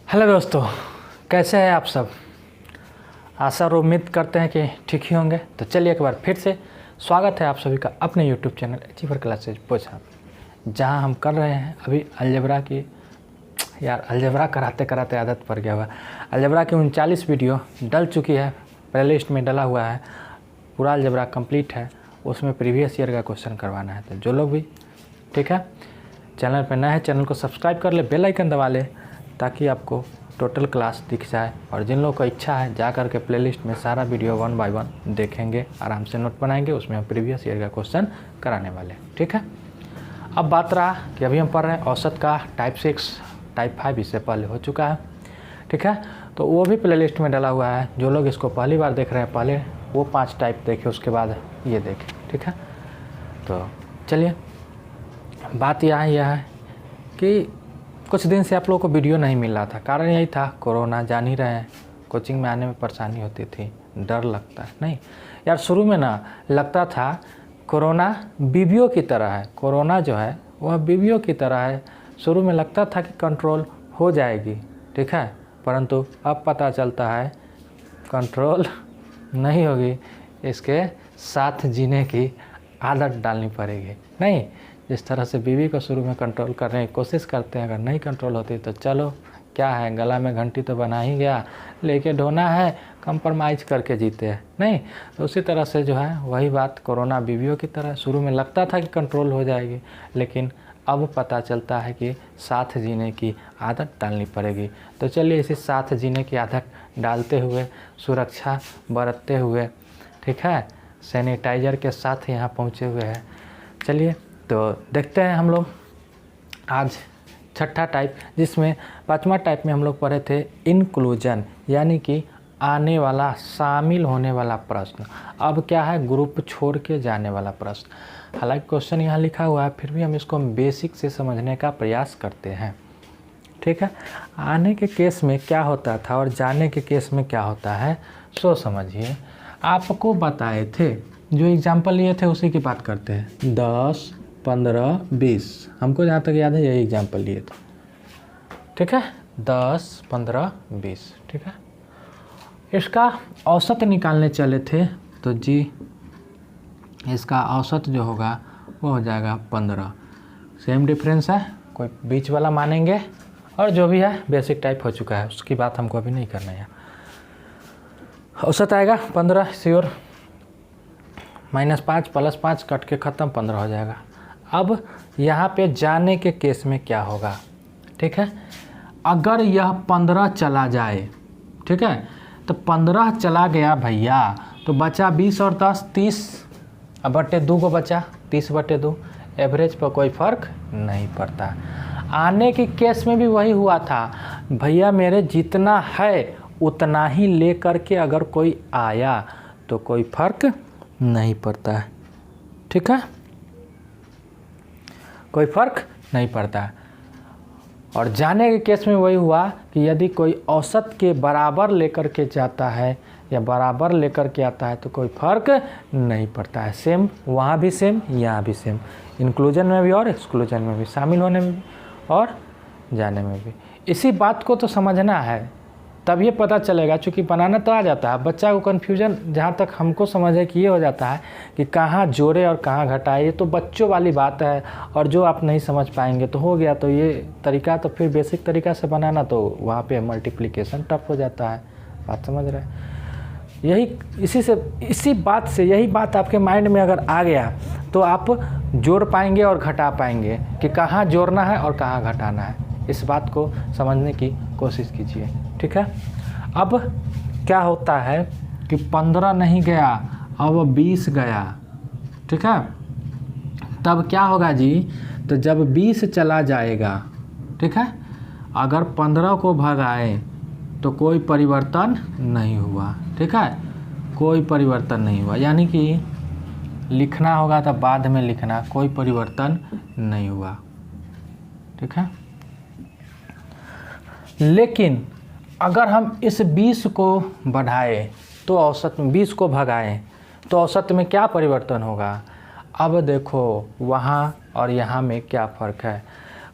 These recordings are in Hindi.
हेलो दोस्तों, कैसे हैं आप सब। आशा और उम्मीद करते हैं कि ठीक ही होंगे। तो चलिए एक बार फिर से स्वागत है आप सभी का अपने यूट्यूब चैनल अचीवर क्लासेज पोछा, जहां हम कर रहे हैं अभी अलजेब्रा की। यार अलजेब्रा कराते कराते आदत पड़ गया हुआ। अलजेब्रा की 39 वीडियो डल चुकी है, प्लेलिस्ट में डला हुआ है। पूरा अलजेब्रा कंप्लीट है, उसमें प्रीवियस ईयर का क्वेश्चन करवाना है। तो जो लोग भी ठीक है चैनल पर नए हैं, चैनल को सब्सक्राइब कर ले, बेल आइकन दबा ले, ताकि आपको टोटल क्लास दिख जाए। और जिन लोगों को इच्छा है जा कर के प्लेलिस्ट में सारा वीडियो 1 बाय 1 देखेंगे, आराम से नोट बनाएंगे, उसमें हम प्रीवियस ईयर का क्वेश्चन कराने वाले हैं। ठीक है, अब बात रहा कि अभी हम पढ़ रहे हैं औसत का टाइप 6 टाइप 5, इससे पहले हो चुका है। ठीक है, तो वो भी प्लेलिस्ट में डला हुआ है। जो लोग इसको पहली बार देख रहे हैं, पहले वो 5 टाइप देखें, उसके बाद ये देखें। ठीक है, तो चलिए बात यह है कि कुछ दिन से आप लोगों को वीडियो नहीं मिल रहा था। कारण यही था कोरोना, जान ही रहे हैं, कोचिंग में आने में परेशानी होती थी, डर लगता है। नहीं यार, शुरू में ना लगता था कोरोना बीवियों की तरह है। कोरोना जो है वह बीवियों की तरह है। शुरू में लगता था कि कंट्रोल हो जाएगी, ठीक है, परंतु अब पता चलता है कंट्रोल नहीं होगी, इसके साथ जीने की आदत डालनी पड़ेगी। नहीं, जिस तरह से बीवी को शुरू में कंट्रोल करने की कोशिश करते हैं, अगर नहीं कंट्रोल होती तो चलो क्या है, गला में घंटी तो बना ही गया, लेके ढोना है, कंप्रोमाइज़ करके जीते हैं। नहीं, तो उसी तरह से जो है वही बात कोरोना बीवियों की तरह। शुरू में लगता था कि कंट्रोल हो जाएगी, लेकिन अब पता चलता है कि साथ जीने की आदत डालनी पड़ेगी। तो चलिए इसी साथ जीने की आदत डालते हुए, सुरक्षा बरतते हुए, ठीक है, सैनिटाइज़र के साथ यहाँ पहुँचे हुए हैं। चलिए तो देखते हैं हम लोग आज छठा टाइप, जिसमें 5वां टाइप में हम लोग पढ़े थे इंक्लूजन, यानी कि आने वाला, शामिल होने वाला प्रश्न। अब क्या है, ग्रुप छोड़ के जाने वाला प्रश्न। हालांकि क्वेश्चन यहाँ लिखा हुआ है, फिर भी हम इसको बेसिक से समझने का प्रयास करते हैं। ठीक है, आने के केस में क्या होता था और जाने के केस में क्या होता है, सो समझिए। आपको बताए थे, जो एग्जाम्पल लिए थे उसी की बात करते हैं। 10, 15, 20, हमको जहाँ तक याद है यही एग्जाम्पल लिए थे। ठीक है, 10, 15, 20। ठीक है, इसका औसत निकालने चले थे, तो जी इसका औसत जो होगा वो हो जाएगा 15। सेम डिफरेंस है, कोई बीच वाला मानेंगे, और जो भी है बेसिक टाइप हो चुका है, उसकी बात हमको अभी नहीं करना है। औसत आएगा 15 श्योर, -5 +5 कट के ख़त्म, 15 हो जाएगा। अब यहाँ पे जाने के केस में क्या होगा, ठीक है, अगर यह 15 चला जाए, ठीक है, तो 15 चला गया भैया, तो बचा 20 और 10, 30 बटे 2 को बचा 30 बटे 2। एवरेज पर कोई फ़र्क नहीं पड़ता। आने के केस में भी वही हुआ था भैया, मेरे जितना है उतना ही ले करके अगर कोई आया तो कोई फ़र्क नहीं पड़ता है। ठीक है, कोई फ़र्क नहीं पड़ता। और जाने के केस में वही हुआ कि यदि कोई औसत के बराबर लेकर के जाता है या बराबर लेकर के आता है तो कोई फ़र्क नहीं पड़ता है। सेम वहाँ भी सेम, यहाँ भी सेम, इंक्लूजन में भी और एक्सक्लूजन में भी, शामिल होने में भी और जाने में भी। इसी बात को तो समझना है, तब ये पता चलेगा। चूँकि बनाना तो आ जाता है, बच्चा को कन्फ्यूजन जहाँ तक हमको समझ है कि ये हो जाता है कि कहाँ जोड़े और कहाँ घटाए, ये तो बच्चों वाली बात है, और जो आप नहीं समझ पाएंगे तो हो गया। तो ये तरीका तो फिर बेसिक तरीका से बनाना, तो वहाँ पे मल्टीप्लिकेशन टफ हो जाता है। बात समझ रहे हैं, इसी बात से यही बात आपके माइंड में अगर आ गया तो आप जोड़ पाएंगे और घटा पाएंगे कि कहाँ जोड़ना है और कहाँ घटाना है। इस बात को समझने की कोशिश कीजिए। ठीक है, अब क्या होता है कि 15 नहीं गया, अब 20 गया। ठीक है, तब क्या होगा जी, तो जब 20 चला जाएगा, ठीक है, अगर 15 को भगाए तो कोई परिवर्तन नहीं हुआ। ठीक है, कोई परिवर्तन नहीं हुआ, यानी कि लिखना होगा तो बाद में लिखना, कोई परिवर्तन नहीं हुआ। ठीक है, लेकिन अगर हम इस 20 को बढ़ाए तो औसत में 20 को भगाएं तो औसत में क्या परिवर्तन होगा। अब देखो वहाँ और यहाँ में क्या फ़र्क है।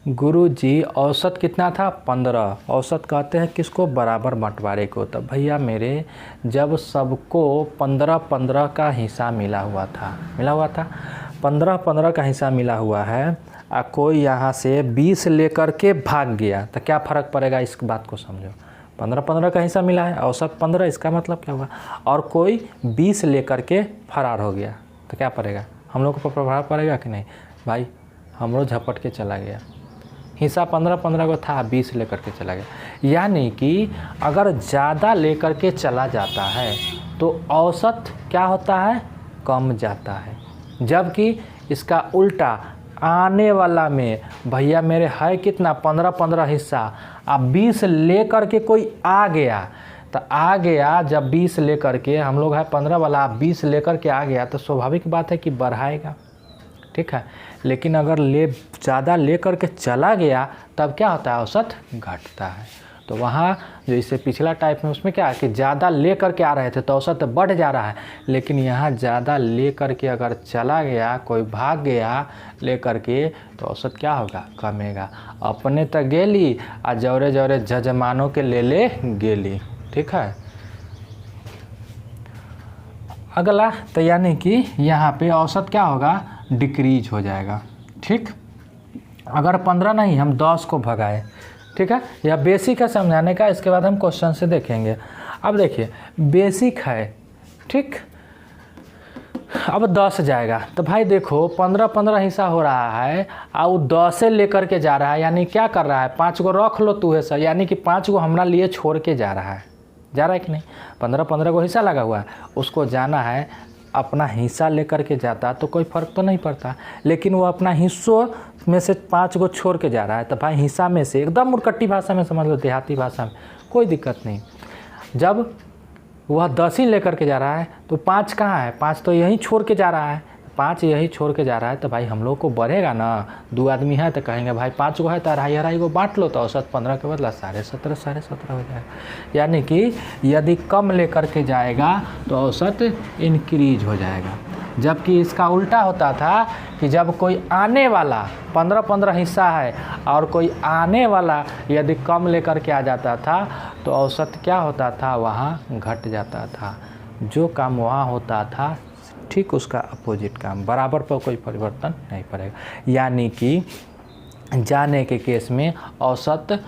गुरुजी औसत कितना था 15। औसत कहते हैं किसको, बराबर बंटवारे को। तब भैया मेरे जब सबको 15-15 का हिस्सा मिला हुआ था 15-15 का हिस्सा मिला हुआ है, कोई यहाँ से 20 लेकर के भाग गया तो क्या फ़र्क पड़ेगा, इस बात को समझो। 15-15 का हिस्सा मिला है, औसत 15, इसका मतलब क्या हुआ। और कोई 20 लेकर के फरार हो गया तो क्या पड़ेगा, हम लोग को प्रभाव पड़ेगा कि नहीं भाई। हम लोग झपट के चला गया, हिस्सा 15-15 को था, 20 लेकर के चला गया। यानी कि अगर ज़्यादा लेकर के चला जाता है तो औसत क्या होता है, कम जाता है। जबकि इसका उल्टा आने वाला में भैया मेरे है कितना 15-15 हिस्सा, अब 20 लेकर के कोई आ गया तो आ गया, जब 20 लेकर के हम लोग है 15 वाला, 20 लेकर के आ गया तो स्वाभाविक बात है कि बढ़ाएगा, ठीक है। लेकिन अगर ज़्यादा लेकर के चला गया तब क्या होता है, औसत घटता है। तो वहाँ जो इससे पिछला टाइप में उसमें क्या है कि ज़्यादा ले कर के आ रहे थे तो औसत बढ़ जा रहा है, लेकिन यहाँ ज़्यादा ले कर के अगर चला गया, कोई भाग गया ले कर के, तो औसत क्या होगा, कमेगा। अपने तक गेली आ जौरे जौरे जजमानों के ले गेली, ठीक है। अगला तो यानी कि यहाँ पे औसत क्या होगा, डिक्रीज हो जाएगा, ठीक। अगर 15 नहीं हम 10 को भगाए, ठीक है। यह बेसिक है समझाने का, इसके बाद हम क्वेश्चन से देखेंगे। अब देखिए बेसिक है, ठीक। अब 10 जाएगा तो भाई देखो 15-15 हिस्सा हो रहा है और वो 10 से लेकर के जा रहा है, यानी क्या कर रहा है, 5 को रख लो तू है सर, यानी कि 5 को हमारा लिए छोड़ के जा रहा है कि नहीं। 15-15 को हिस्सा लगा हुआ है, उसको जाना है, अपना हिस्सा लेकर के जाता तो कोई फ़र्क तो नहीं पड़ता, लेकिन वो अपना हिस्सों में से 5 को छोड़ के जा रहा है। तो भाई हिस्सा में से एकदम मुरकट्टी भाषा में समझ लो, देहाती भाषा में कोई दिक्कत नहीं। जब वह 10 ही लेकर के जा रहा है तो 5 कहाँ है, 5 तो यहीं छोड़ के जा रहा है, 5 यहीं छोड़ के जा रहा है, तो भाई हम लोग को बढ़ेगा ना। 2 आदमी है तो कहेंगे भाई 5 को है तो अढ़ाई को बांट लो, तो औसत 15 के बदला 17.5 हो जाएगा। यानी कि यदि कम लेकर के जाएगा तो औसत इंक्रीज हो जाएगा। जबकि इसका उल्टा होता था कि जब कोई आने वाला 15-15 हिस्सा है और कोई आने वाला यदि कम लेकर के आ जाता था तो औसत क्या होता था, वहाँ घट जाता था। जो काम वहाँ होता था ठीक उसका अपोजिट काम, बराबर पर कोई परिवर्तन नहीं पड़ेगा। यानी कि जाने के केस में औसत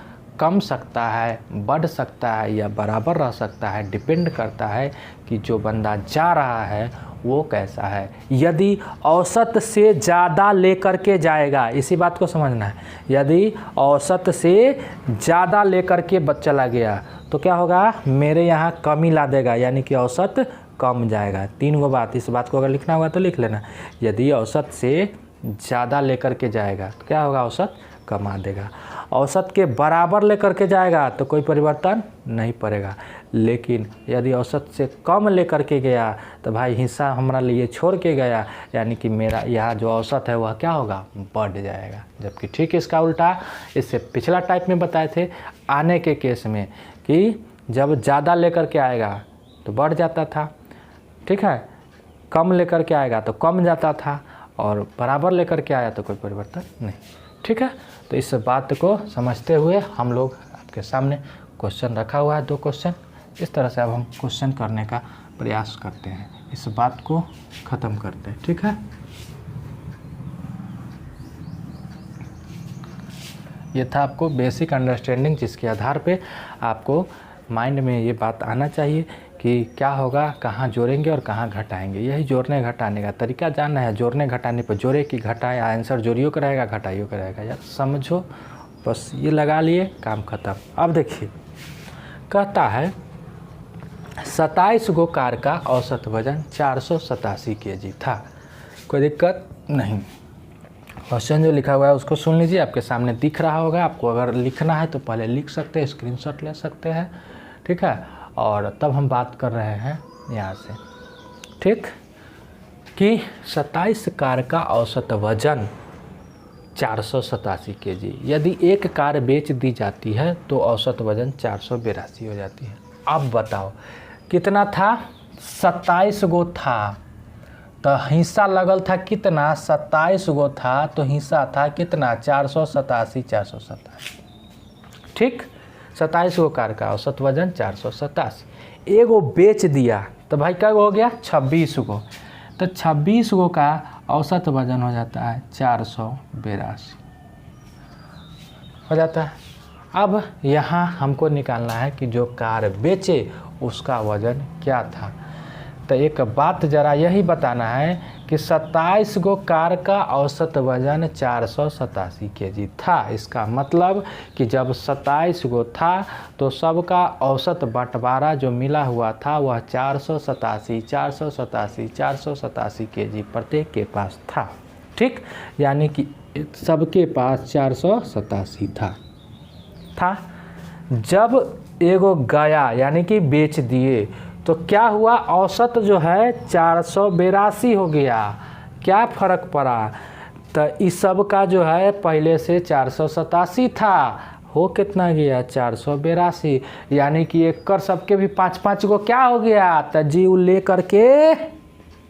कम सकता है, बढ़ सकता है या बराबर रह सकता है, डिपेंड करता है कि जो बंदा जा रहा है वो कैसा है। यदि औसत से ज़्यादा लेकर के जाएगा, इसी बात को समझना है, यदि औसत से ज़्यादा लेकर के चला गया तो क्या होगा, मेरे यहाँ कमी ला देगा, यानी कि औसत कम जाएगा। 3 गो बात, इस बात को अगर लिखना होगा तो लिख लेना। यदि औसत से ज़्यादा लेकर के जाएगा तो क्या होगा, औसत कमा देगा। औसत के बराबर लेकर के जाएगा तो कोई परिवर्तन नहीं पड़ेगा, लेकिन यदि औसत से कम लेकर के गया तो भाई हिस्सा हमारा लिए छोड़ के गया, यानी कि मेरा यहाँ जो औसत है वह क्या होगा, बढ़ जाएगा। जबकि ठीक इसका उल्टा, इससे पिछला टाइप में बताए थे आने के केस में कि जब ज़्यादा लेकर के आएगा तो बढ़ जाता था, ठीक है, कम लेकर के आएगा तो कम जाता था, और बराबर लेकर के आया तो कोई परिवर्तन नहीं, ठीक है। तो इस बात को समझते हुए हम लोग आपके सामने क्वेश्चन रखा हुआ है, 2 क्वेश्चन, इस तरह से अब हम क्वेश्चन करने का प्रयास करते हैं, इस बात को ख़त्म करते हैं, ठीक है। ये था आपको बेसिक अंडरस्टैंडिंग, जिसके आधार पे आपको माइंड में ये बात आना चाहिए कि क्या होगा, कहाँ जोड़ेंगे और कहाँ घटाएंगे। यही जोड़ने घटाने का तरीका जानना है। जोड़ने घटाने पर जोड़े की घटाए, आंसर जोड़ियों का रहेगा घटाइयों का रहेगा, यार समझो, बस ये लगा लिए, काम खत्म। अब देखिए कहता है 27 गो कार का औसत वजन 487 kg था, कोई दिक्कत नहीं। क्वेश्चन जो लिखा हुआ है उसको सुन लीजिए, आपके सामने दिख रहा होगा। आपको अगर लिखना है तो पहले लिख सकते हैं, स्क्रीनशॉट ले सकते हैं, ठीक है। और तब हम बात कर रहे हैं यहाँ से, ठीक, कि 27 कार का औसत वजन 487 kg। यदि एक कार बेच दी जाती है तो औसत वजन 482 हो जाती है। अब बताओ कितना था, 27 गो था, तो हिस्सा लगल था कितना, 27 गो था, तो हिस्सा था कितना, 487, 487। ठीक, 27 गो कार का औसत वजन 487। एगो बेच दिया तो भाई क्या हो गया, 26 गो, तो 26 गो का औसत वजन हो जाता है 482 हो जाता है। अब यहाँ हमको निकालना है कि जो कार बेचे उसका वजन क्या था। तो एक बात ज़रा यही बताना है कि 27 गो कार का औसत वजन 487 केजी था। इसका मतलब कि जब 27 गो था तो सबका औसत बंटवारा जो मिला हुआ था वह 487 केजी प्रत्येक के पास था। ठीक, यानी कि सबके पास 487 था। जब एगो गया यानी कि बेच दिए तो क्या हुआ, औसत जो है 482 हो गया। क्या फ़र्क पड़ा, तो इस सब का जो है पहले से 487 था, हो कितना गया 482, यानी कि एक कर सबके भी 5-5 गो क्या हो गया, तो जीव ले करके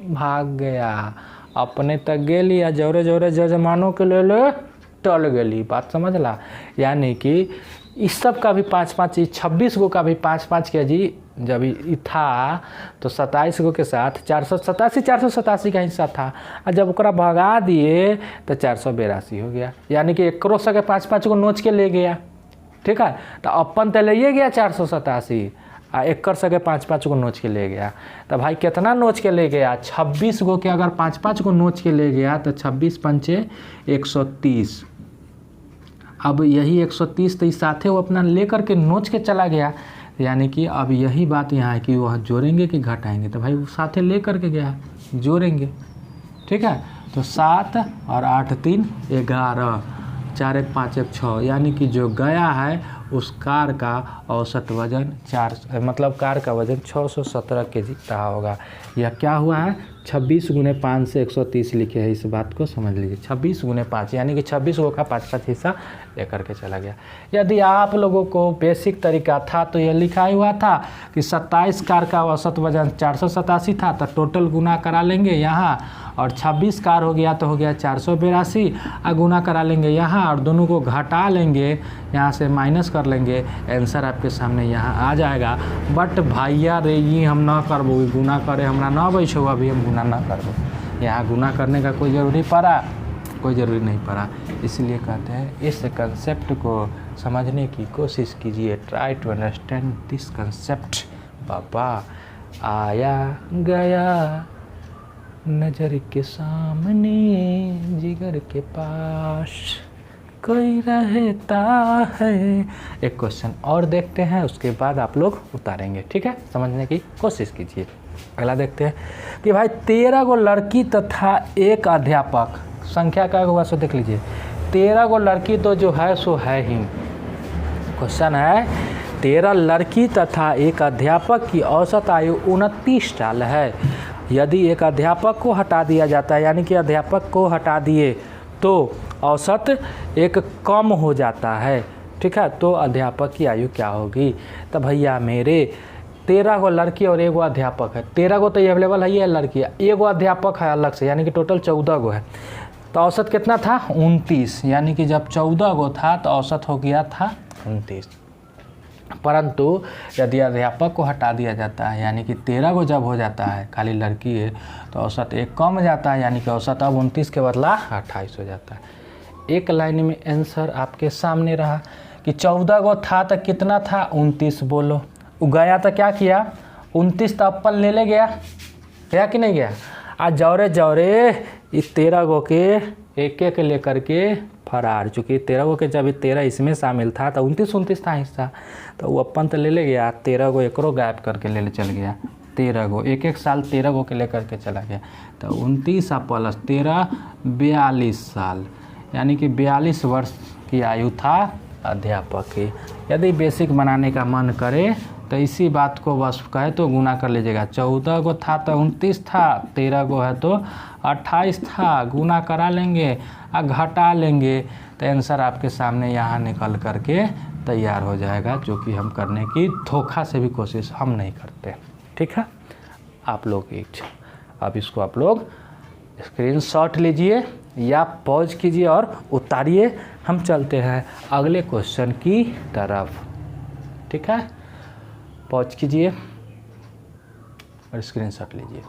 भाग गया, अपने तक गेली या जोरे जोरे जजमानों के ले ले टल गेली। बात समझला, यानी कि इस सब का भी 5-5, 26 गो का भी 5-5 केजी जब ये था तो 27 गो के साथ 487 का हिस्सा था, और जब ओकरा भगा दिए तो 482 हो गया, यानी कि एक करोड़ के 5-5 गो नोच के ले गया। ठीक है, तो अपन तो ले गया 487 आ एक सके 5-5 गो नोच के ले गया। तो भाई कितना नोच के ले गया, 26 गो के अगर 5-5 गो नोच के ले गया तो 26 पंचे 130। अब यही 130 तो इस साथे वो अपना ले करके नोच के चला गया, यानी कि अब यही बात यहाँ है कि वह जोड़ेंगे कि घटाएंगे, तो भाई वो साथे ले करके गया, जोड़ेंगे। ठीक है, तो 7 और 8 3 11, 4 1 5 1 6, यानी कि जो गया है उस कार का औसत वजन मतलब कार का वजन 617 केजी रहा होगा। यह क्या हुआ है, 26 गुने 5 से 130 लिखे हैं, इस बात को समझ लीजिए। 26 गुने 5 यानी कि 26 गो का 5-5 हिस्सा लेकर के चला गया। यदि आप लोगों को बेसिक तरीका था तो यह लिखा हुआ था कि 27 कार का औसत वजन 487 था, तो टोटल गुना करा लेंगे यहाँ, और 26 कार हो गया तो हो गया 482, और गुना करा लेंगे यहाँ और दोनों को घटा लेंगे, यहाँ से माइनस कर लेंगे, आंसर आपके सामने यहाँ आ जाएगा। बट भैया रे ये हम ना करबो, गुना करे हमरा ना बैठो, अभी हम गुना ना करबो। यहाँ गुना करने का कोई ज़रूरी पड़ा, कोई ज़रूरी नहीं पड़ा, इसलिए कहते हैं इस कंसेप्ट को समझने की कोशिश कीजिए। Try to understand this concept. बाबा आया गया नज़र के सामने, जिगर के पास कोई रहता है। एक क्वेश्चन और देखते हैं, उसके बाद आप लोग उतारेंगे। ठीक है, समझने की कोशिश कीजिए। अगला देखते हैं कि भाई 13 गो लड़की तथा एक अध्यापक, संख्या का हुआ सो देख लीजिए। 13 गो लड़की तो जो है सो है ही। क्वेश्चन है 13 लड़की तथा एक अध्यापक की औसत आयु 29 साल है। यदि एक अध्यापक को हटा दिया जाता है, यानी कि अध्यापक को हटा दिए तो औसत एक कम हो जाता है। ठीक है, तो अध्यापक की आयु क्या होगी। तो भैया मेरे 13 गो लड़की और एगो अध्यापक है। 13 गो तो ये अवेलेबल है, ये लड़की है, एगो अध्यापक है अलग से, यानी कि टोटल 14 गो है। तो औसत कितना था 29, यानी कि जब 14 गो था तो औसत हो गया था 29। परंतु यदि अध्यापक को हटा दिया जाता है, यानी कि 13 गो जब हो जाता है, खाली लड़की है, तो औसत एक कम जाता है, यानी कि औसत अब 29 के बदला 28 हो जाता है। एक लाइन में आंसर आपके सामने रहा कि 14 गो था तो कितना था 29, बोलो। गया तो क्या किया 29 तो अपन ले गया कि नहीं गया। आज जौरे जौरे इस 13 गो के एक एक लेकर के फरार, चूँकि 13 गो के जब 13 इसमें शामिल था तो 29 था हिस्सा, तो वो अपन तो ले गया। 13 गो एकरो गायब करके ले चल गया। 13 गो एक साल 13 गो के लेकर के चला गया, तो 29 प्लस 13 42 साल, यानी कि 42 वर्ष की आयु था अध्यापक की। यदि बेसिक बनाने का मन करे तो इसी बात को बस कहे तो गुना कर लीजिएगा। 14 गो था तो 29 था, 13 गो है तो 28 था, गुना करा लेंगे और घटा लेंगे, तो आंसर आपके सामने यहाँ निकल करके तैयार हो जाएगा, जो कि हम करने की धोखा से भी कोशिश हम नहीं करते। ठीक है, आप लोग की इच्छा। अब इसको आप लोग स्क्रीनशॉट लीजिए या पॉज कीजिए और उतारिए। हम चलते हैं अगले क्वेश्चन की तरफ। ठीक है, पॉज कीजिए और स्क्रीनशॉट लीजिए।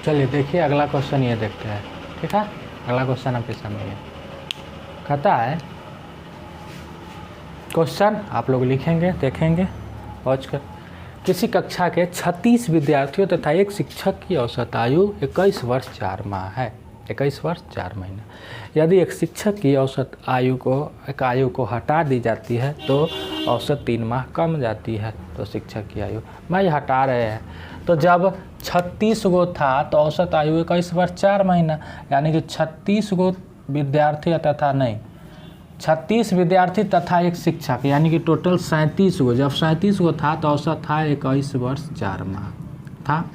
चलिए देखिए अगला क्वेश्चन ये देखते हैं। ठीक है, अगला क्वेश्चन आपके सामने है। कहता है क्वेश्चन आप लोग लिखेंगे, देखेंगे पॉज कर। किसी कक्षा के 36 विद्यार्थियों तथा एक शिक्षक की औसत आयु 21 वर्ष 4 माह है। 21 वर्ष 4 महीना। यदि एक शिक्षक की औसत आयु को हटा दी जाती है तो औसत 3 माह कम जाती है। तो शिक्षक की आयु भाई हटा रहे हैं, तो जब 36 गो था तो औसत आयु 21 वर्ष 4 महीना, यानी कि 36 गो विद्यार्थी तथा नहीं 36 विद्यार्थी तथा एक शिक्षक, यानी कि टोटल 37 गो। जब 37 गो था तो औसत था 21 वर्ष 4 माह था।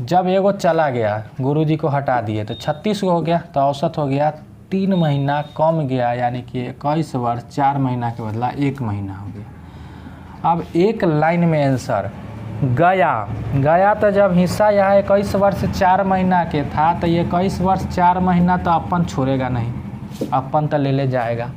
जब एगो चला गया, गुरुजी को हटा दिए, तो 36 गो हो गया, तो औसत हो गया 3 महीना कम गया, यानी कि 21 वर्ष 4 महीना के बदला 1 महीना हो गया। अब एक लाइन में आंसर गया तो जब हिस्सा यहाँ 21 वर्ष 4 महीना के था तो ये 21 वर्ष 4 महीना तो अपन छोड़ेगा नहीं, अपन तो ले जाएगा।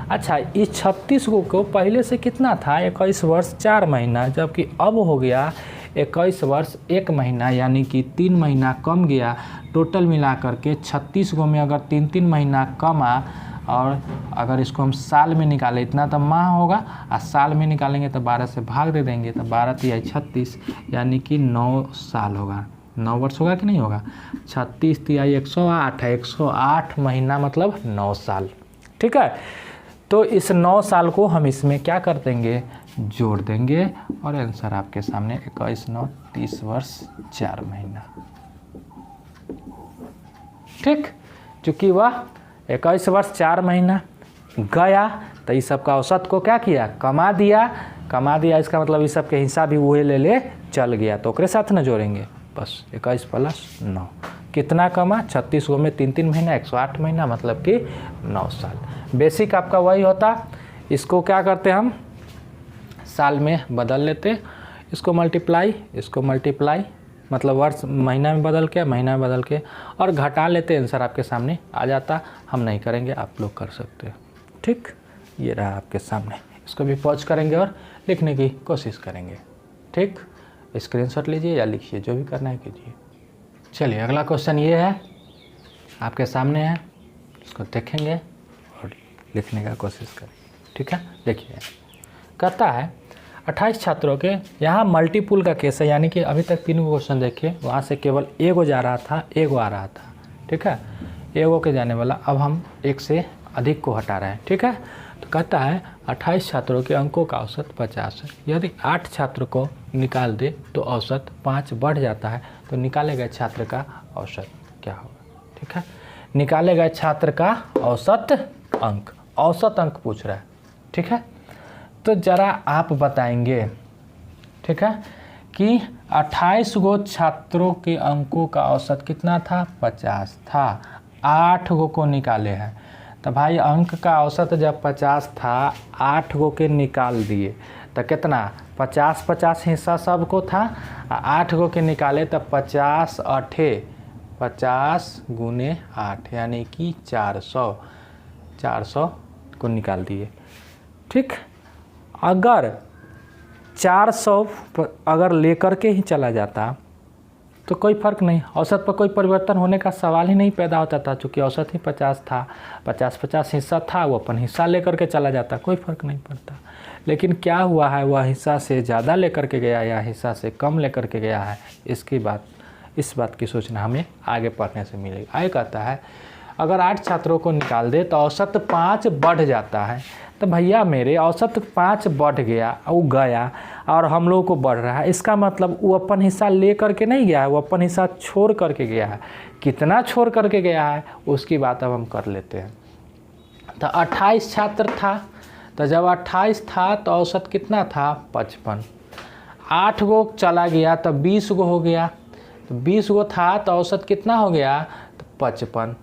अच्छा, इस 36 को पहले से कितना था 21 वर्ष 4 महीना, जबकि अब हो गया 21 वर्ष 1 महीना, यानी कि 3 महीना कम गया। टोटल मिला करके 36 गो में अगर 3-3 महीना कम आ, और अगर इसको हम साल में निकालें इतना तो माह होगा, और साल में निकालेंगे तो 12 से भाग दे देंगे, तो 12 तिहाई 36, यानी कि 9 साल होगा। 9 वर्ष होगा कि नहीं होगा। 36 तिहाई 108 है, 108 महीना मतलब 9 साल। ठीक है, तो इस 9 साल को हम इसमें क्या कर देंगे, जोड़ देंगे, और आंसर आपके सामने 21 9 30 वर्ष 4 महीना। ठीक, चूँकि वह 21 वर्ष 4 महीना गया तो इस सब का औसत को क्या किया, कमा दिया। इसका मतलब इस सब के हिस्सा भी वही ले चल गया, तो ओकरे साथ न जोड़ेंगे। बस 21 + 9 कितना कमा, 36 गो में 3-3 महीना 108 महीना, मतलब कि 9 साल। बेसिक आपका वही होता। इसको क्या करते हम, साल में बदल लेते, इसको मल्टीप्लाई मतलब वर्ष महीना में बदल के और घटा लेते, आंसर आपके सामने आ जाता। हम नहीं करेंगे, आप लोग कर सकते हैं। ठीक, ये रहा आपके सामने। इसको भी पॉज करेंगे और लिखने की कोशिश करेंगे। ठीक, स्क्रीनशॉट लीजिए या लिखिए, जो भी करना है कीजिए। चलिए अगला क्वेश्चन ये है, आपके सामने है, इसको देखेंगे और लिखने का कोशिश करेंगे। ठीक है, देखिए कहता है 28 छात्रों के, यहाँ मल्टीपुल का केस है, यानी कि अभी तक 3 क्वेश्चन देखे, वहाँ से केवल एगो जा रहा था, एगो आ रहा था। ठीक है, एगो के जाने वाला, अब हम एक से अधिक को हटा रहे हैं। ठीक है, तो कहता है 28 छात्रों के अंकों का औसत 50 है। यदि 8 छात्र को निकाल दे तो औसत 5 बढ़ जाता है, तो निकाले गए छात्र का औसत क्या होगा। ठीक है, निकाले गए छात्र का औसत अंक पूछ रहा है। ठीक है, तो ज़रा आप बताएंगे, ठीक है, कि 28 गो छात्रों के अंकों का औसत कितना था, 50 था। 8 गो को निकाले हैं, तो भाई अंक का औसत जब 50 था, 8 गो के निकाल दिए तो कितना, 50-50 हिस्सा सबको था, 8 गो के निकाले तो 50 8 50 × 8 यानी कि 400 को निकाल दिए। ठीक, अगर 400 अगर लेकर के ही चला जाता तो कोई फ़र्क नहीं, औसत पर कोई परिवर्तन होने का सवाल ही नहीं पैदा होता था, चूँकि औसत ही 50 था, 50-50 हिस्सा था, वो अपन हिस्सा लेकर के चला जाता, कोई फ़र्क नहीं पड़ता। लेकिन क्या हुआ है, वह हिस्सा से ज़्यादा लेकर के गया या हिस्सा से कम लेकर के गया है, इस बात की सूचना हमें आगे पढ़ने से मिलेगी। आगे कहता है अगर 8 छात्रों को निकाल दे तो औसत 5 बढ़ जाता है। तो भैया मेरे औसत 5 बढ़ गया, वो गया और हम लोगों को बढ़ रहा है, इसका मतलब वो अपन हिस्सा ले करके नहीं गया है, वो अपन हिस्सा छोड़ करके गया है। कितना छोड़ करके गया है उसकी बात अब हम कर लेते हैं। तो 28 छात्र था, तो जब 28 था तो औसत कितना था, 55। 8 गो चला गया तो 20 गो हो गया, तो 20 गो था तो औसत कितना हो गया, तो 55,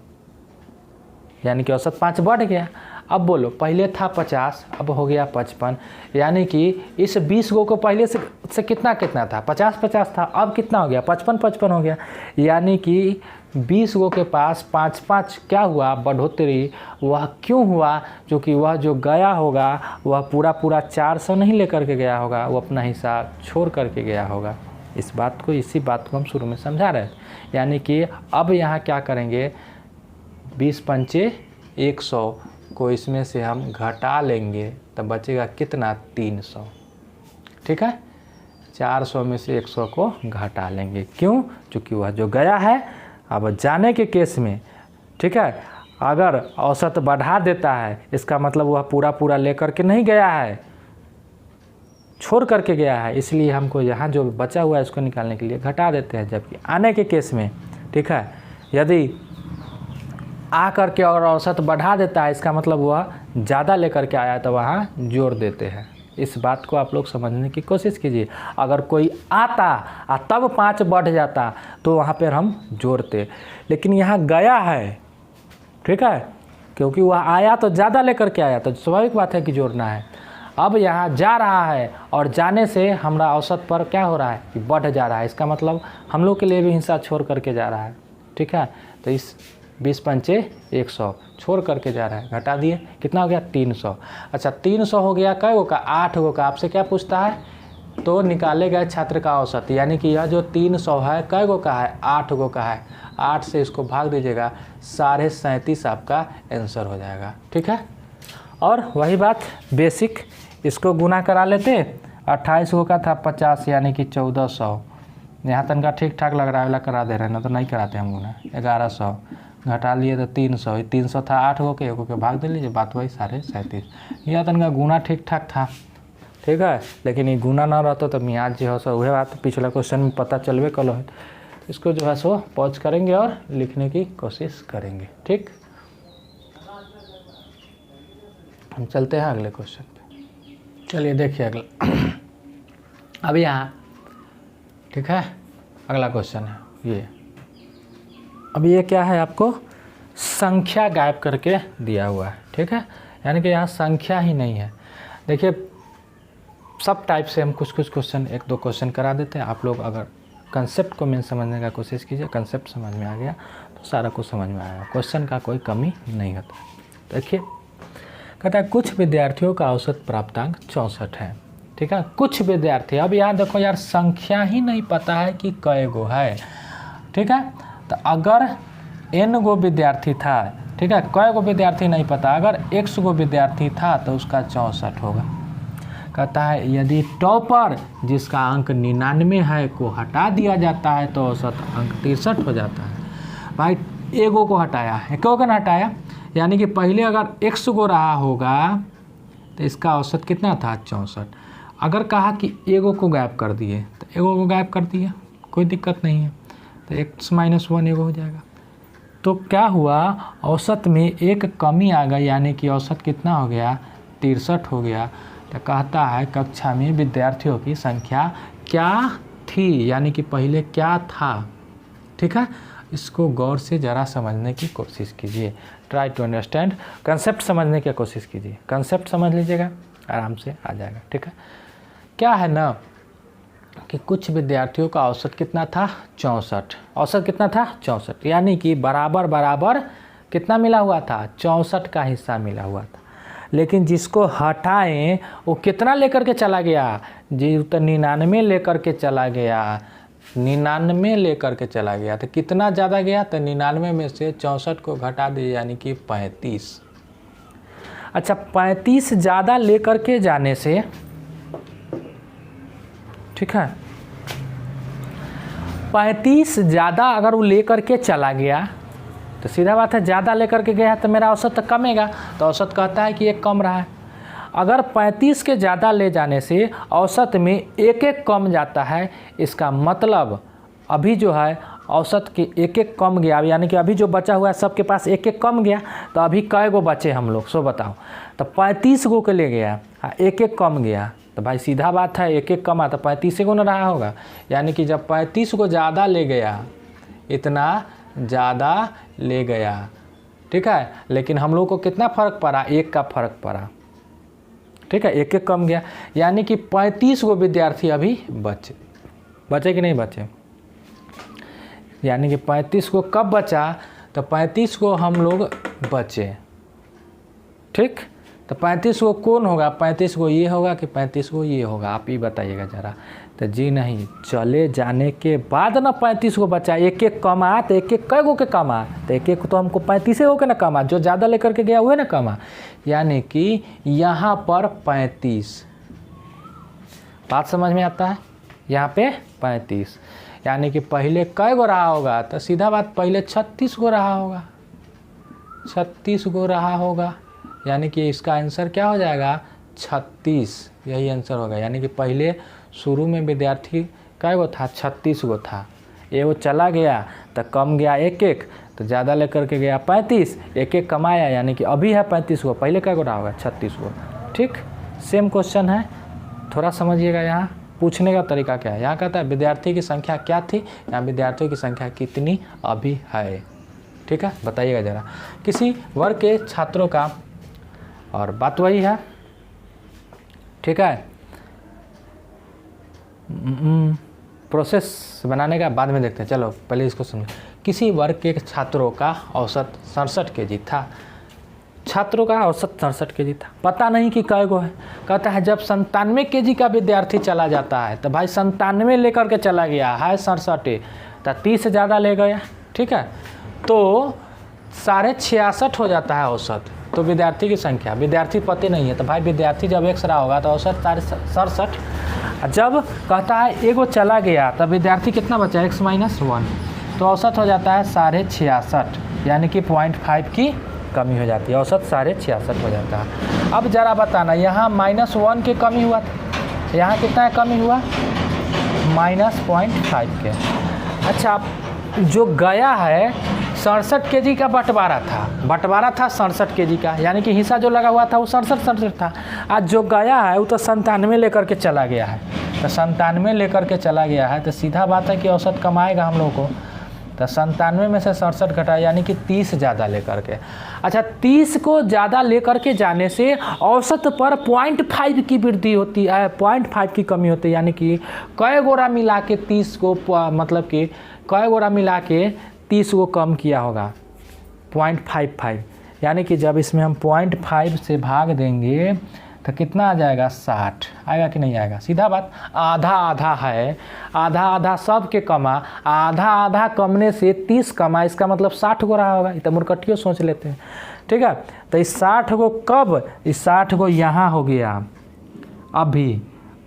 यानी कि औसत 5 बढ़ गया। अब बोलो, पहले था 50, अब हो गया 55, यानी कि इस 20 गो को पहले से कितना कितना था, 50 था, अब कितना हो गया, 55 हो गया। यानी कि 20 गो के पास 5 क्या हुआ, बढ़ोतरी। वह क्यों हुआ, क्योंकि वह जो गया होगा वह पूरा 400 नहीं लेकर के गया होगा, वो अपना हिस्सा छोड़ करके गया होगा। इसी बात को हम शुरू में समझा रहे हैं। यानी कि अब यहाँ क्या करेंगे, 20 पंचे 100 को इसमें से हम घटा लेंगे, तब बचेगा कितना, 300। ठीक है, 400 में से 100 को घटा लेंगे। क्यों, क्योंकि वह जो गया है, अब जाने के केस में, ठीक है, अगर औसत बढ़ा देता है, इसका मतलब वह पूरा लेकर के नहीं गया है, छोड़ करके गया है, इसलिए हमको यहाँ जो बचा हुआ है इसको निकालने के लिए घटा देते हैं। जबकि आने के केस में, ठीक है, यदि आ करके और औसत बढ़ा देता है, इसका मतलब वह ज़्यादा लेकर के आया, तो वहाँ जोड़ देते हैं। इस बात को आप लोग समझने की कोशिश कीजिए। अगर कोई आता और तब 5 बढ़ जाता तो वहाँ पर हम जोड़ते, लेकिन यहाँ गया है, ठीक है, क्योंकि वह आया तो ज़्यादा लेकर के आया, तो स्वाभाविक बात है कि जोड़ना है। अब यहाँ जा रहा है और जाने से हमारा औसत पर क्या हो रहा है कि बढ़ जा रहा है, इसका मतलब हम लोग के लिए भी हिस्सा छोड़ करके जा रहा है। ठीक है, तो इस 20 पंचे 100 छोड़ करके जा रहा है, घटा दिए, कितना हो गया, 300। अच्छा, 300 हो गया कै गो का, 8 गो का। आपसे क्या पूछता है, तो निकाले गए छात्र का औसत, यानी कि यह जो 300 है कै गो का है, 8 गो का है। 8 से इसको भाग दीजिएगा, 37.5 आपका आंसर हो जाएगा। ठीक है, और वही बात बेसिक, इसको गुना करा लेते, 28 गो का था 50, यानी कि 1400। यहाँ तक का ठीक ठाक लग रहा है, वाला करा दे रहे हैं ना, तो नहीं कराते हम गुना। 1100 घटा लिए तो 300, 300 था 8 गो के, 1 गो के भाग दे लीजिए, बात वही 37.5। यहाँ तक का गुना ठीक ठाक था, ठीक है, लेकिन ये गुना ना रहता तो मियाज जो है सो वह बात पिछला क्वेश्चन में पता चलवे कलो है। इसको जो है सो पॉज करेंगे और लिखने की कोशिश करेंगे। ठीक, हम चलते हैं अगले क्वेश्चन पे। चलिए देखिए अगला अब यहाँ, ठीक है, अगला क्वेश्चन है ये। अब ये क्या है, आपको संख्या गायब करके दिया हुआ है। ठीक है, यानी कि यहाँ संख्या ही नहीं है। देखिए, सब टाइप से हम कुछ क्वेश्चन, 1-2 क्वेश्चन करा देते हैं। आप लोग अगर कंसेप्ट को मेन समझने का कोशिश कीजिए, कंसेप्ट समझ में आ गया तो सारा कुछ समझ में आएगा, क्वेश्चन का कोई कमी नहीं होता। देखिए, कहता है कुछ विद्यार्थियों का औसत प्राप्तांक 64 है। ठीक है, कुछ विद्यार्थी, अब यहाँ देखो यार, संख्या ही नहीं पता है कि कै गो है। ठीक है, तो अगर n गो विद्यार्थी था, ठीक है, कै गो विद्यार्थी नहीं पता, अगर x गो विद्यार्थी था तो उसका 64 होगा। कहता है यदि टॉपर जिसका अंक 99 है को हटा दिया जाता है तो औसत अंक 63 हो जाता है। भाई एगो को हटाया है, क्यों का हटाया, यानी कि पहले अगर x गो रहा होगा तो इसका औसत कितना था, 64। अगर कहा कि एगो को गायब कर दिए तो एगो को गायब कर दिए, कोई दिक्कत नहीं है, तो x - 1 एगो हो जाएगा। तो क्या हुआ, औसत में एक कमी आ गई, यानी कि औसत कितना हो गया, 63 हो गया। तो कहता है कक्षा में विद्यार्थियों की संख्या क्या थी, यानी कि पहले क्या था। ठीक है, इसको गौर से ज़रा समझने की कोशिश कीजिए, ट्राई टू अंडरस्टैंड, कंसेप्ट समझने की कोशिश कीजिए। कंसेप्ट समझ लीजिएगा, आराम से आ जाएगा। ठीक है, क्या है ना कि कुछ विद्यार्थियों का औसत कितना था, 64। औसत कितना था, 64, यानी कि बराबर बराबर कितना मिला हुआ था, 64 का हिस्सा मिला हुआ था। लेकिन जिसको हटाएं वो कितना लेकर के चला गया, जी तो 99 लेकर के चला गया, 99 लेकर के चला गया। तो कितना ज़्यादा गया, तो 99 में से 64 को घटा दिए, यानी कि 35। अच्छा, 35 ज़्यादा लेकर के जाने से, ठीक है, 35 ज़्यादा अगर वो लेकर के चला गया तो सीधा बात है, ज़्यादा लेकर के गया तो मेरा औसत तो कमेगा, तो औसत कहता है कि एक कम रहा है। अगर 35 के ज़्यादा ले जाने से औसत में एक कम जाता है, इसका मतलब अभी जो है औसत के एक कम गया, यानी कि अभी जो बचा हुआ है सबके पास एक कम गया। तो अभी कै गो बचे हम लोग, सो बताओ, तो 35 गो के ले गया, एक कम गया, तो भाई सीधा बात है एक कम आता, 35 गो न रहा होगा। यानी कि जब 35 को ज़्यादा ले गया, इतना ज़्यादा ले गया, ठीक है, लेकिन हम लोग को कितना फ़र्क पड़ा, 1 का फ़र्क पड़ा, ठीक है, 1 कम गया, यानी कि 35 गो विद्यार्थी अभी बचे कि नहीं बचे, यानी कि 35 को कब बचा, तो 35 को हम लोग बचे, ठीक। तो 35 को कौन होगा, 35 को ये होगा कि 35 को ये होगा, आप ही बताइएगा ज़रा। तो जी नहीं, चले जाने के बाद ना 35 को बचा, 1 कमा, तो 1 कै गो के कमा, तो 1 तो हमको 35 हो के ना कमा, जो ज़्यादा लेकर के गया हुए ना कमा, यानी कि यहाँ पर 35, बात समझ में आता है, यहाँ पे 35, यानी कि पहले कै गो रहा होगा, तो सीधा बात पहले 36 गो रहा होगा, 36 गो रहा होगा, यानी कि इसका आंसर क्या हो जाएगा, 36, यही आंसर होगा। यानी कि पहले शुरू में विद्यार्थी कै गो था, 36 गो था, एगो चला गया तो कम गया 1, तो ज़्यादा लेकर के गया 35, 1 कमाया, यानी कि अभी है 35 गो, पहले कै गो रहा होगा, 36 गो, ठीक। सेम क्वेश्चन है, थोड़ा समझिएगा। यहाँ पूछने का तरीका क्या है, यहाँ कहता है विद्यार्थी की संख्या क्या थी, यहाँ विद्यार्थियों की संख्या कितनी अभी है, ठीक है, बताइएगा ज़रा। किसी वर्ग के छात्रों का, और बात वही है, ठीक है, प्रोसेस बनाने का बाद में देखते हैं, चलो पहले इसको समझो। किसी वर्ग के छात्रों का औसत 67 kg था, छात्रों का औसत 67 kg था, पता नहीं कि कै गो है। कहता है जब 97 kg का विद्यार्थी चला जाता है, तो भाई 97 लेकर के चला गया है, 67, तो 30 ज़्यादा ले गया, ठीक है, तो 66.5 हो जाता है औसत। तो विद्यार्थी की संख्या, विद्यार्थी पते नहीं है, तो भाई विद्यार्थी जब 1 रहा होगा तो औसत 67, जब कहता है एगो चला गया तब विद्यार्थी कितना बचा, x - 1, तो औसत हो जाता है 66.5, यानी कि 0.5 की कमी हो जाती है, औसत 66.5 हो जाता है। अब ज़रा बताना, यहाँ -1 की कमी हुआ था, यहाँ कितना कमी हुआ, -0.5 के। अच्छा, जो गया है 67 kg का बंटवारा था 67 kg का, यानी कि हिस्सा जो लगा हुआ था वो 67 था। आज जो गया है वो तो 97 लेकर के चला गया है, तो 97 लेकर के चला गया है, तो सीधा बात है कि औसत कमाएगा हम लोग को। तो 97 में से 67 घटाया, यानी कि 30 ज़्यादा लेकर के। अच्छा, 30 को ज़्यादा लेकर के जाने से औसत पर 0.5 की वृद्धि होती है, 0.5 की कमी होती है, यानी कि कै गोरा मिला के 30 को, मतलब कि कै गोरा मिला के 30 को कम किया होगा, 0.55, यानी कि जब इसमें हम 0.5 से भाग देंगे तो कितना आ जाएगा, 60 आएगा कि नहीं आएगा। सीधा बात, आधा आधा है, आधा आधा सब के कमा, आधा आधा कमने से 30 कमा, इसका मतलब 60 गो रहा होगा। तो मुर्कटियों सोच लेते हैं, ठीक है। तो इस 60 गो कब, इस 60 गो यहाँ हो गया। अभी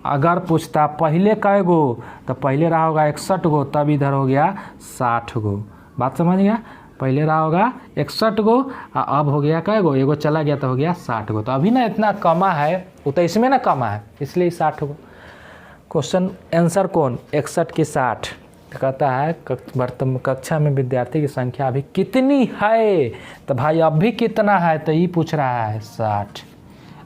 अगर पूछता पहले कै गो, तो पहले रहा होगा 61 गो, तब इधर हो गया 60 गो। बात समझ गया, पहले रहा होगा 61 गो, अब हो गया कै गो, एगो चला गया तो हो गया 60 गो। तो अभी ना इतना कमा है, वो तो इसमें ना कमा है, इसलिए 60 गो। क्वेश्चन आंसर कौन, 61 की 60। तो कहता है वर्तमान कक्षा में विद्यार्थी की संख्या अभी कितनी है, तो भाई अभी कितना है, तो ये पूछ रहा है 60।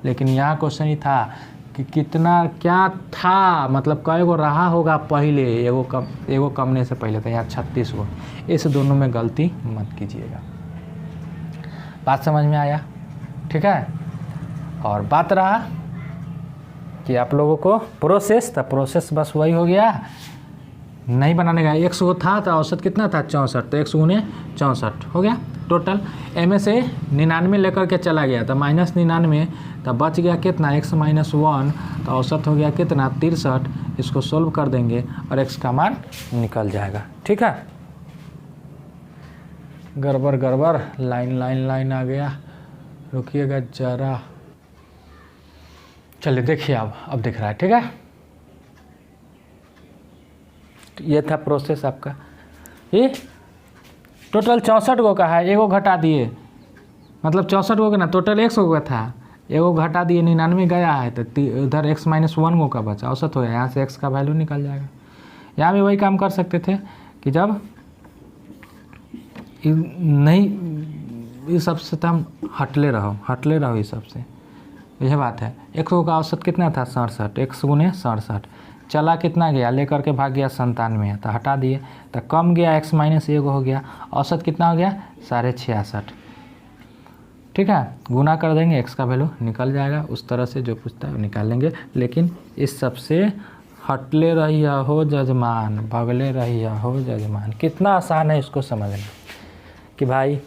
लेकिन यहाँ क्वेश्चन ही था कि कितना क्या था, मतलब कै गो रहा होगा पहले, एगो कमने से पहले, तो यहाँ 36 गो। इस दोनों में गलती मत कीजिएगा। बात समझ में आया, ठीक है। और बात रहा कि आप लोगों को प्रोसेस, तो प्रोसेस बस वही हो गया, नहीं बनाने का। 100 गो था तो औसत कितना था, 64, तो 100 गुने 64 हो गया टोटल। में से 99 लेकर के चला गया, तो -99, तो बच गया कितना, x - 1, तो औसत हो गया कितना, 63। इसको सोल्व कर देंगे और x का मान निकल जाएगा, ठीक है। गड़बड़ लाइन आ गया, रुकिएगा जरा, चलिए देखिए अब दिख रहा है, ठीक है। ये था प्रोसेस आपका, ये टोटल 64 गो का है, एगो घटा दिए, मतलब 64 गो का ना, टोटल 100 गो का था, एगो घटा दिए, 99 गया है, तो उधर x - 1 गो का बचा, औसत हो गया। यहाँ से x का वैल्यू निकल जाएगा। यहाँ भी वही काम कर सकते थे कि जब नहीं, इस सब से तो हम हटले रहो इस सब से, यह बात है। 100 का औसत कितना था, 67, 100 गुने 67, चला कितना गया, लेकर के भाग गया 97, तो हटा दिए, तो कम गया, x - 1 हो गया, औसत कितना हो गया, 66.5। ठीक है, गुना कर देंगे, x का वैल्यू निकल जाएगा। उस तरह से जो पूछता है वो निकाल लेंगे। लेकिन इस सब से हटले रहिया हो जजमान, भगले रहिया हो जजमान। कितना आसान है इसको समझना कि भाई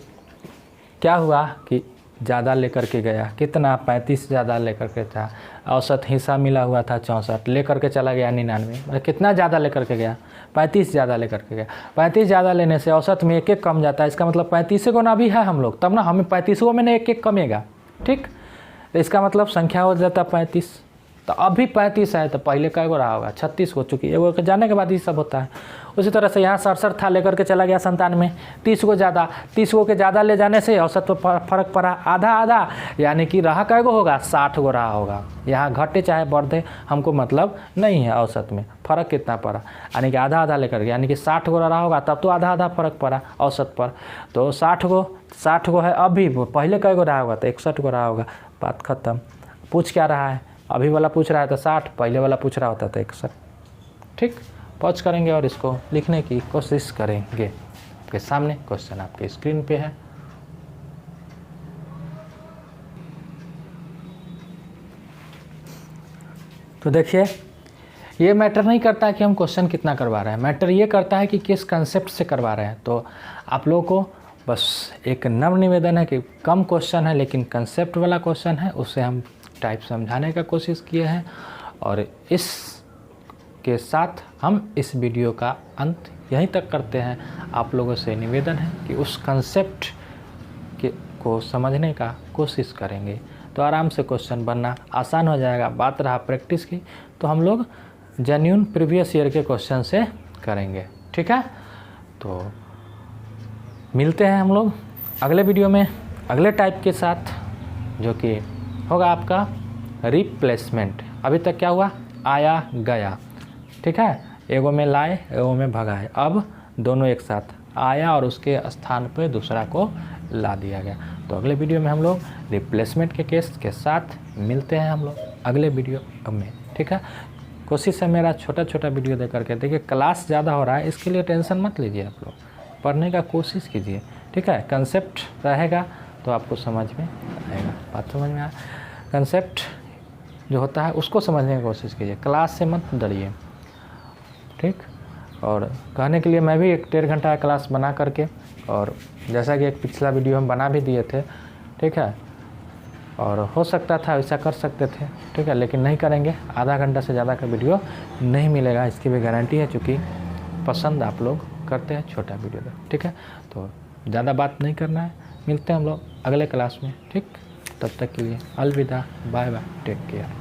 क्या हुआ कि ज़्यादा लेकर के गया, कितना 35 ज़्यादा लेकर के था, औसत हिस्सा मिला हुआ था 64, लेकर के चला गया 99, कितना ज़्यादा लेकर के गया, 35 ज़्यादा लेकर के गया। 35 ज़्यादा लेने से औसत में 1-1 कम जाता है, इसका मतलब 35 गुना भी है हम लोग, तब ना हमें 35 में 1-1 कमेगा। ठीक, तो इसका मतलब संख्या हो जाता 35। तो अभी 35 है तो पहले कै गो रहा होगा, 36 हो चुकी है, वो जाने के बाद ये सब होता है। उसी तरह से यहाँ 67 था, लेकर के चला गया 97 में, 30 को ज़्यादा, 30 को के ज़्यादा ले जाने से औसत पर फर्क पड़ा आधा आधा, यानी कि रहा कै गो होगा, 60 गो रहा होगा। यहाँ घटे चाहे बढ़े हमको मतलब नहीं है, औसत में फ़र्क कितना पड़ा, यानी कि आधा आधा लेकर के, यानी कि 60 गो रहा होगा, तब तो आधा आधा फर्क पड़ा औसत पर। तो 60 गो है अभी, पहले कै गो रहा होगा तो 61 गो रहा होगा। बात ख़त्म। पूछ क्या रहा है, अभी वाला पूछ रहा है तो 60, पहले वाला पूछ रहा होता तो 61। ठीक, पॉज करेंगे और इसको लिखने की कोशिश करेंगे। आपके सामने क्वेश्चन आपके स्क्रीन पे है। तो देखिए, ये मैटर नहीं करता है कि हम क्वेश्चन कितना करवा रहे हैं, मैटर ये करता है कि किस कंसेप्ट से करवा रहे हैं। तो आप लोगों को बस एक नम्र निवेदन है कि कम क्वेश्चन है लेकिन कंसेप्ट वाला क्वेश्चन है, उससे हम टाइप समझाने का कोशिश किए हैं। और इस के साथ हम इस वीडियो का अंत यहीं तक करते हैं। आप लोगों से निवेदन है कि उस कंसेप्ट को समझने का कोशिश करेंगे तो आराम से क्वेश्चन बनना आसान हो जाएगा। बात रहा प्रैक्टिस की, तो हम लोग जेन्युइन प्रीवियस ईयर के क्वेश्चन से करेंगे। ठीक है, तो मिलते हैं हम लोग अगले वीडियो में अगले टाइप के साथ, जो कि होगा आपका रिप्लेसमेंट। अभी तक क्या हुआ, आया गया, ठीक है, एगो में लाए एगो में भगाए, अब दोनों एक साथ आया और उसके स्थान पर दूसरा को ला दिया गया। तो अगले वीडियो में हम लोग रिप्लेसमेंट के केस के साथ मिलते हैं हम लोग अगले वीडियो में। ठीक है, कोशिश है मेरा छोटा छोटा वीडियो दे करके, देखिए क्लास ज़्यादा हो रहा है, इसके लिए टेंशन मत लीजिए, आप लोग पढ़ने का कोशिश कीजिए। ठीक है, कंसेप्ट रहेगा तो आपको समझ में आएगा, बात समझ में आया। कंसेप्ट जो होता है उसको समझने की कोशिश कीजिए, क्लास से मत डरिए। ठीक, और कहने के लिए मैं भी 1-1.5 घंटा का क्लास बना करके, और जैसा कि एक पिछला वीडियो हम बना भी दिए थे, ठीक है, और हो सकता था ऐसा कर सकते थे, ठीक है, लेकिन नहीं करेंगे। आधा घंटा से ज़्यादा का वीडियो नहीं मिलेगा, इसकी भी गारंटी है, क्योंकि पसंद आप लोग करते हैं छोटा वीडियो का। ठीक है, तो ज़्यादा बात नहीं करना है, मिलते हैं हम लोग अगले क्लास में। ठीक, तब तक के लिए अलविदा, बाय बाय, टेक केयर।